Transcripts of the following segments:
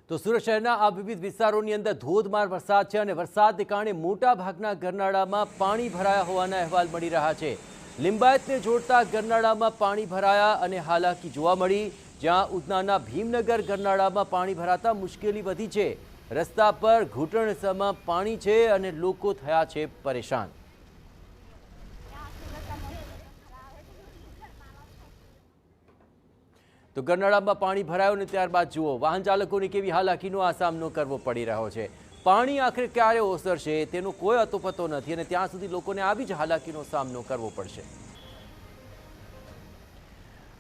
તો સુરત શહેરના આ વિવિધ વિસ્તારોની અંદર ધોધમાર વરસાદ છે અને વરસાદને કારણે મોટા ભાગના ગરનાળામાં પાણી ભરાયા હોવાના અહેવાલ મળી રહ્યા છે। લિંબાયતને જોડતા ગરનાળામાં પાણી ભરાયા અને હાલાકી જોવા મળી, જ્યાં ઉધનાના ભીમનગર ગરનાળામાં પાણી ભરાતા મુશ્કેલી વધી છે। રસ્તા પર ઘૂંટણસમાં પાણી છે અને લોકો થયા છે પરેશાન। તો ગરનાળામાં પાણી ભરાયું ને ત્યારબાદ જુઓ વાહન ચાલકોને કેવી હાલાકીનો આ સામનો કરવો પડી રહ્યો છે। પાણી આખરે ક્યારે ઓસરશે તેનો કોઈ અતોપતો નથી અને ત્યાં સુધી લોકોને આવી જ હાલાકીનો સામનો કરવો પડશે।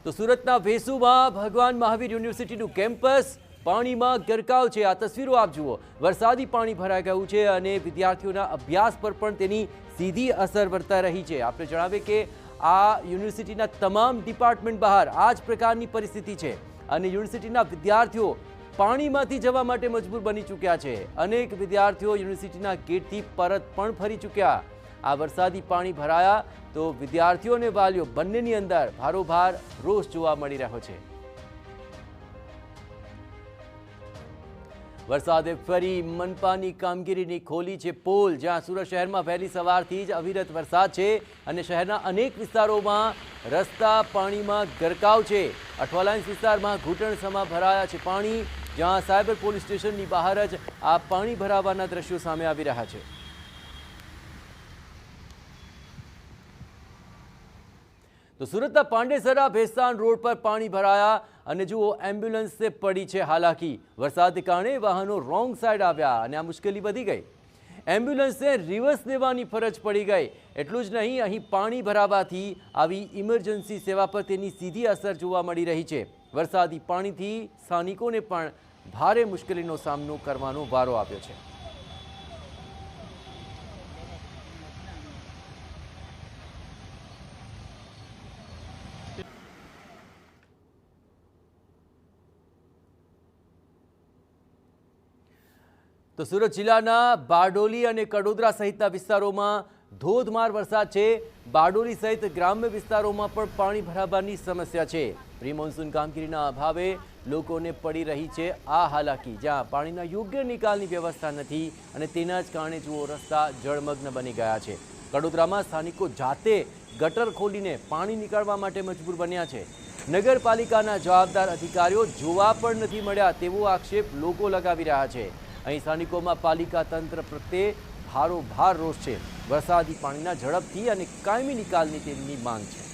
તો સુરતના વેસુમાં ભગવાન મહાવીર યુનિવર્સિટીનું કેમ્પસ પાણીમાં ગરકાવ છે। આ તસવીરો આપ જુઓ, વરસાદી પાણી ભરાઈ ગયું છે અને વિદ્યાર્થીઓના અભ્યાસ પર પણ તેની સીધી અસર વર્તાઈ રહી છે। આપણે જણાવીએ કે આ યુનિવર્સિટીના તમામ ડિપાર્ટમેન્ટ બહાર આ જ પ્રકારની પરિસ્થિતિ છે અને યુનિવર્સિટીના વિદ્યાર્થીઓ પાણીમાંથી જવા માટે મજબૂર બની ચૂક્યા છે। અનેક વિદ્યાર્થીઓ યુનિવર્સિટીના ગેટથી પરત પણ ફરી ચૂક્યા। આ વરસાદી પાણી ભરાયા તો વિદ્યાર્થીઓ અને વાલીઓ બંનેની અંદર ભારોભાર રોષ જોવા મળી રહ્યો છે। વરસાદે ફરી મનપાની કામગીરીની ખોલી છે પોલ, જ્યાં સુરત શહેરમાં વહેલી સવારથી જ અવિરત વરસાદ છે અને શહેરના અનેક વિસ્તારોમાં રસ્તા પાણીમાં ગરકાવ છે। અઠવાલાઇન્સ વિસ્તારમાં ઘૂંટણસમાં ભરાયા છે પાણી, જ્યાં સાયબર પોલીસ સ્ટેશનની બહાર જ આ પાણી ભરાવાના દ્રશ્યો સામે આવી રહ્યા છે। તો સુરતના પાંડેસરા ભેસ્તાન રોડ પર પાણી ભરાયા અને જુઓ એમ્બ્યુલન્સને પડી છે હાલાકી। વરસાદને કારણે વાહનો રોંગ સાઈડ આવ્યા અને આ મુશ્કેલી વધી ગઈ। એમ્બ્યુલન્સને રિવર્સ લેવાની ફરજ પડી ગઈ। એટલું જ નહીં, અહીં પાણી ભરાવાથી આવી ઇમરજન્સી સેવા પર તેની સીધી અસર જોવા મળી રહી છે। વરસાદી પાણીથી સ્થાનિકોને પણ ભારે મુશ્કેલીનો સામનો કરવાનો વારો આવ્યો છે। તો સુરત જિલ્લાના બારડોલી અને કડોદરા સહિતના વિસ્તારોમાં ધોધમાર વરસાદ છે। બારડોલી સહિત ગ્રામ્ય વિસ્તારોમાં પણ પાણી ભરાવાની સમસ્યા છે। પ્રી મોન્સૂન કામગીરીના અભાવે લોકોને પડી રહી છે આ હાલાકી, જ્યાં પાણીના યોગ્ય નિકાલની વ્યવસ્થા નથી અને તેના જ કારણે જુઓ રસ્તા જળમગ્ન બની ગયા છે। કડોદરામાં સ્થાનિકો જાતે ગટર ખોલીને પાણી નીકાળવા માટે મજબૂર બન્યા છે। નગરપાલિકાના જવાબદાર અધિકારીઓ જોવા પણ નથી મળ્યા તેવો આક્ષેપ લોકો લગાવી રહ્યા છે। અહીં સ્થાનિકોમાં પાલિકા તંત્ર પ્રત્યે ભારોભાર રોષ છે। વરસાદી પાણીના ઝડપથી અને કાયમી નિકાલની તેમની માંગ છે।